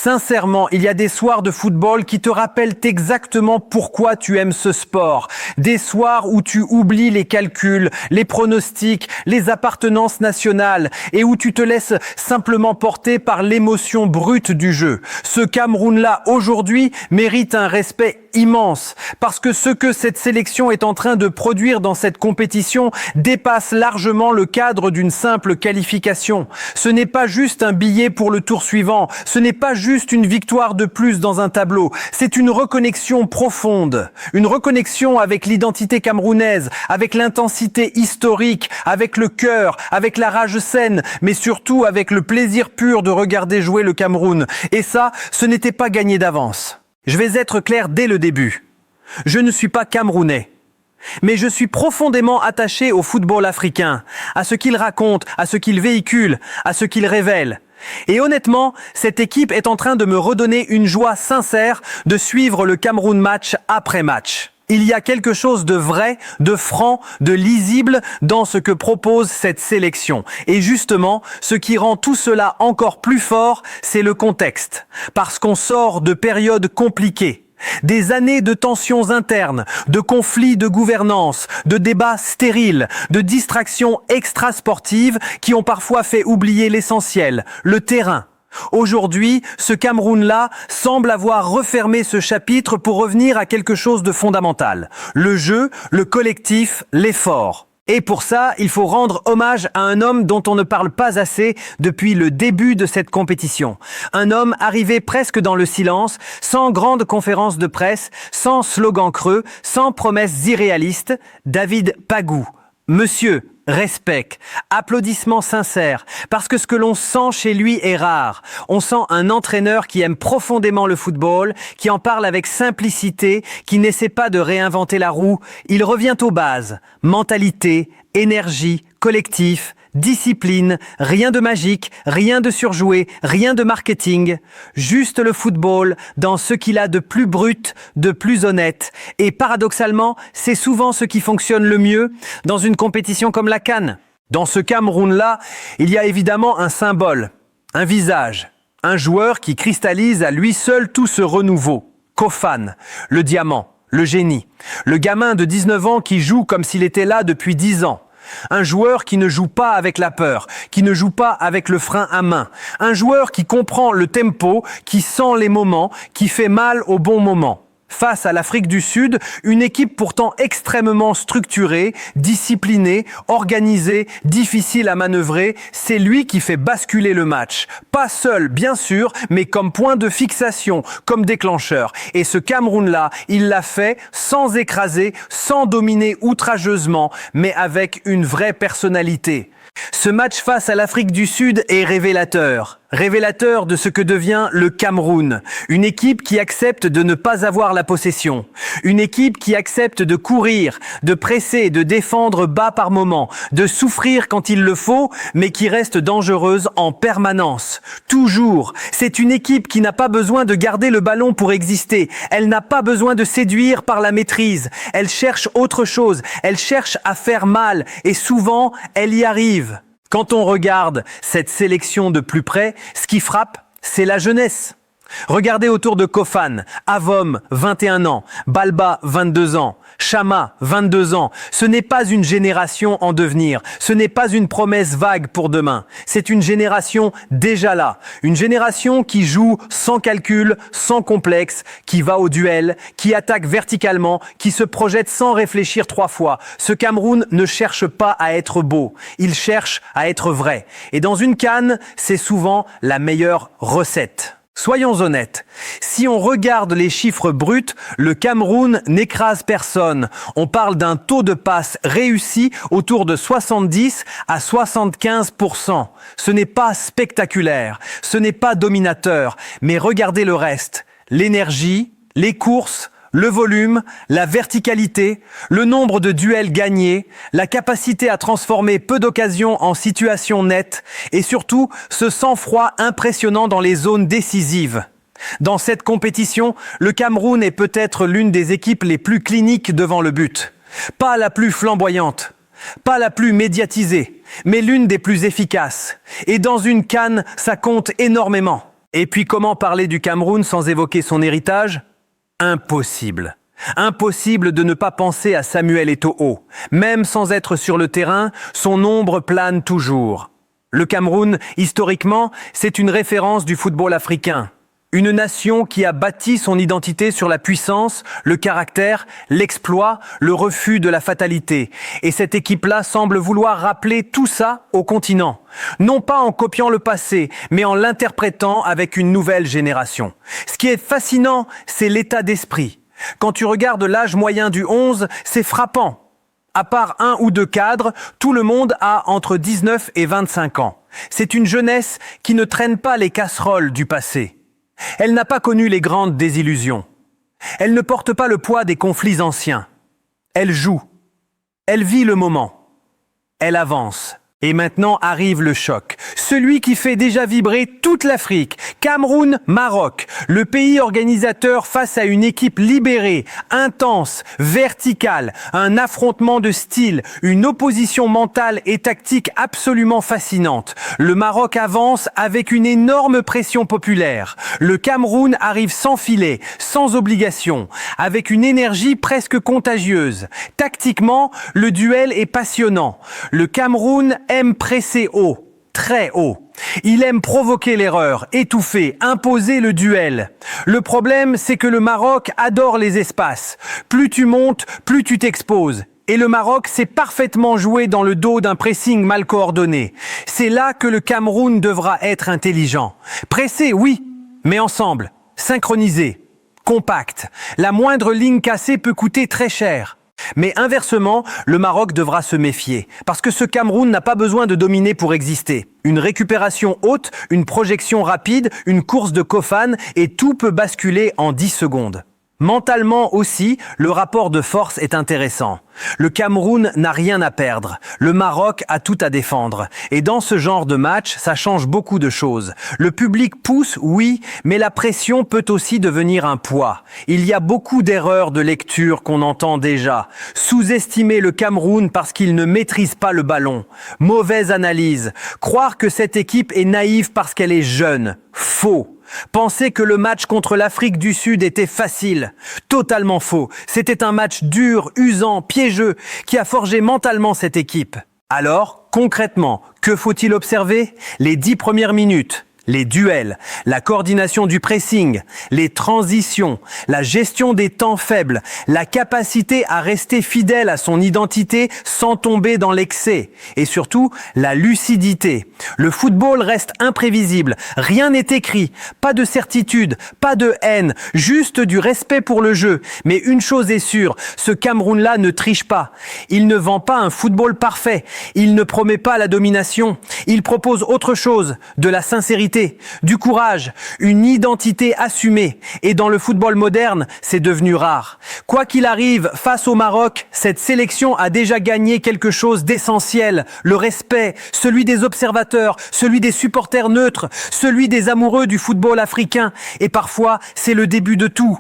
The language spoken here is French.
Sincèrement, il y a des soirs de football qui te rappellent exactement pourquoi tu aimes ce sport. Des soirs où tu oublies les calculs, les pronostics, les appartenances nationales et où tu te laisses simplement porter par l'émotion brute du jeu. Ce Cameroun-là, aujourd'hui, mérite un respect immense parce que ce que cette sélection est en train de produire dans cette compétition dépasse largement le cadre d'une simple qualification. Ce n'est pas juste un billet pour le tour suivant, ce n'est pas juste une victoire de plus dans un tableau, c'est une reconnexion profonde, une reconnexion avec l'identité camerounaise, avec l'intensité historique, avec le cœur, avec la rage saine, mais surtout avec le plaisir pur de regarder jouer le Cameroun. Et ça, ce n'était pas gagné d'avance. Je vais être clair dès le début. Je ne suis pas camerounais. Mais je suis profondément attaché au football africain, à ce qu'il raconte, à ce qu'il véhicule, à ce qu'il révèle. Et honnêtement, cette équipe est en train de me redonner une joie sincère de suivre le Cameroun match après match. Il y a quelque chose de vrai, de franc, de lisible dans ce que propose cette sélection. Et justement, ce qui rend tout cela encore plus fort, c'est le contexte. Parce qu'on sort de périodes compliquées. Des années de tensions internes, de conflits de gouvernance, de débats stériles, de distractions extrasportives qui ont parfois fait oublier l'essentiel, le terrain. Aujourd'hui, ce Cameroun-là semble avoir refermé ce chapitre pour revenir à quelque chose de fondamental. Le jeu, le collectif, l'effort. Et pour ça, il faut rendre hommage à un homme dont on ne parle pas assez depuis le début de cette compétition. Un homme arrivé presque dans le silence, sans grande conférence de presse, sans slogan creux, sans promesses irréalistes, David Pagou. Monsieur, respect, applaudissements sincères, parce que ce que l'on sent chez lui est rare. On sent un entraîneur qui aime profondément le football, qui en parle avec simplicité, qui n'essaie pas de réinventer la roue. Il revient aux bases, mentalité, énergie, collectif, discipline, rien de magique, rien de surjoué, rien de marketing, juste le football dans ce qu'il a de plus brut, de plus honnête. Et paradoxalement, c'est souvent ce qui fonctionne le mieux dans une compétition comme la CAN. Dans ce Cameroun-là, il y a évidemment un symbole, un visage, un joueur qui cristallise à lui seul tout ce renouveau. Kofan, le diamant, le génie, le gamin de 19 ans qui joue comme s'il était là depuis 10 ans. Un joueur qui ne joue pas avec la peur, qui ne joue pas avec le frein à main. Un joueur qui comprend le tempo, qui sent les moments, qui fait mal au bon moment. Face à l'Afrique du Sud, une équipe pourtant extrêmement structurée, disciplinée, organisée, difficile à manœuvrer, c'est lui qui fait basculer le match. Pas seul, bien sûr, mais comme point de fixation, comme déclencheur. Et ce Cameroun-là, il l'a fait sans écraser, sans dominer outrageusement, mais avec une vraie personnalité. Ce match face à l'Afrique du Sud est révélateur. Révélateur de ce que devient le Cameroun. Une équipe qui accepte de ne pas avoir la possession. Une équipe qui accepte de courir, de presser, de défendre bas par moments, de souffrir quand il le faut, mais qui reste dangereuse en permanence. Toujours. C'est une équipe qui n'a pas besoin de garder le ballon pour exister. Elle n'a pas besoin de séduire par la maîtrise. Elle cherche autre chose. Elle cherche à faire mal. Et souvent, elle y arrive. Quand on regarde cette sélection de plus près, ce qui frappe, c'est la jeunesse. Regardez autour de Kofan, Avom, 21 ans, Balba, 22 ans, Chama, 22 ans. Ce n'est pas une génération en devenir, ce n'est pas une promesse vague pour demain. C'est une génération déjà là, une génération qui joue sans calcul, sans complexe, qui va au duel, qui attaque verticalement, qui se projette sans réfléchir 3 fois. Ce Cameroun ne cherche pas à être beau, il cherche à être vrai. Et dans une CAN, c'est souvent la meilleure recette. Soyons honnêtes, si on regarde les chiffres bruts, le Cameroun n'écrase personne. On parle d'un taux de passe réussi autour de 70 à 75%. Ce n'est pas spectaculaire, ce n'est pas dominateur, mais regardez le reste. L'énergie, les courses, le volume, la verticalité, le nombre de duels gagnés, la capacité à transformer peu d'occasions en situations nettes et surtout ce sang-froid impressionnant dans les zones décisives. Dans cette compétition, le Cameroun est peut-être l'une des équipes les plus cliniques devant le but. Pas la plus flamboyante, pas la plus médiatisée, mais l'une des plus efficaces. Et dans une CAN, ça compte énormément. Et puis comment parler du Cameroun sans évoquer son héritage? Impossible. Impossible de ne pas penser à Samuel Eto'o. Même sans être sur le terrain, son ombre plane toujours. Le Cameroun, historiquement, c'est une référence du football africain. Une nation qui a bâti son identité sur la puissance, le caractère, l'exploit, le refus de la fatalité. Et cette équipe-là semble vouloir rappeler tout ça au continent. Non pas en copiant le passé, mais en l'interprétant avec une nouvelle génération. Ce qui est fascinant, c'est l'état d'esprit. Quand tu regardes l'âge moyen du 11, c'est frappant. À part un ou deux cadres, tout le monde a entre 19 et 25 ans. C'est une jeunesse qui ne traîne pas les casseroles du passé. Elle n'a pas connu les grandes désillusions. Elle ne porte pas le poids des conflits anciens. Elle joue. Elle vit le moment. Elle avance. Et maintenant arrive le choc. Celui qui fait déjà vibrer toute l'Afrique. Cameroun-Maroc. Le pays organisateur face à une équipe libérée, intense, verticale. Un affrontement de style. Une opposition mentale et tactique absolument fascinante. Le Maroc avance avec une énorme pression populaire. Le Cameroun arrive sans filet, sans obligation. Avec une énergie presque contagieuse. Tactiquement, le duel est passionnant. Le Cameroun aime presser haut, très haut. Il aime provoquer l'erreur, étouffer, imposer le duel. Le problème, c'est que le Maroc adore les espaces. Plus tu montes, plus tu t'exposes. Et le Maroc sait parfaitement jouer dans le dos d'un pressing mal coordonné. C'est là que le Cameroun devra être intelligent. Presser, oui, mais ensemble, synchronisé, compact. La moindre ligne cassée peut coûter très cher. Mais inversement, le Maroc devra se méfier, parce que ce Cameroun n'a pas besoin de dominer pour exister. Une récupération haute, une projection rapide, une course de Kofan, et tout peut basculer en 10 secondes. Mentalement aussi, le rapport de force est intéressant. Le Cameroun n'a rien à perdre. Le Maroc a tout à défendre. Et dans ce genre de match, ça change beaucoup de choses. Le public pousse, oui, mais la pression peut aussi devenir un poids. Il y a beaucoup d'erreurs de lecture qu'on entend déjà. Sous-estimer le Cameroun parce qu'il ne maîtrise pas le ballon. Mauvaise analyse. Croire que cette équipe est naïve parce qu'elle est jeune. Faux. Penser que le match contre l'Afrique du Sud était facile. Totalement faux. C'était un match dur, usant, piégeux, qui a forgé mentalement cette équipe. Alors, concrètement, que faut-il observer? Les 10 premières minutes. Les duels, la coordination du pressing, les transitions, la gestion des temps faibles, la capacité à rester fidèle à son identité sans tomber dans l'excès et surtout la lucidité. Le football reste imprévisible, rien n'est écrit, pas de certitude, pas de haine, juste du respect pour le jeu. Mais une chose est sûre, ce Cameroun-là ne triche pas. Il ne vend pas un football parfait, il ne promet pas la domination, il propose autre chose, de la sincérité, du courage, une identité assumée. Et dans le football moderne, c'est devenu rare. Quoi qu'il arrive, face au Maroc, cette sélection a déjà gagné quelque chose d'essentiel. Le respect, celui des observateurs, celui des supporters neutres, celui des amoureux du football africain. Et parfois, c'est le début de tout.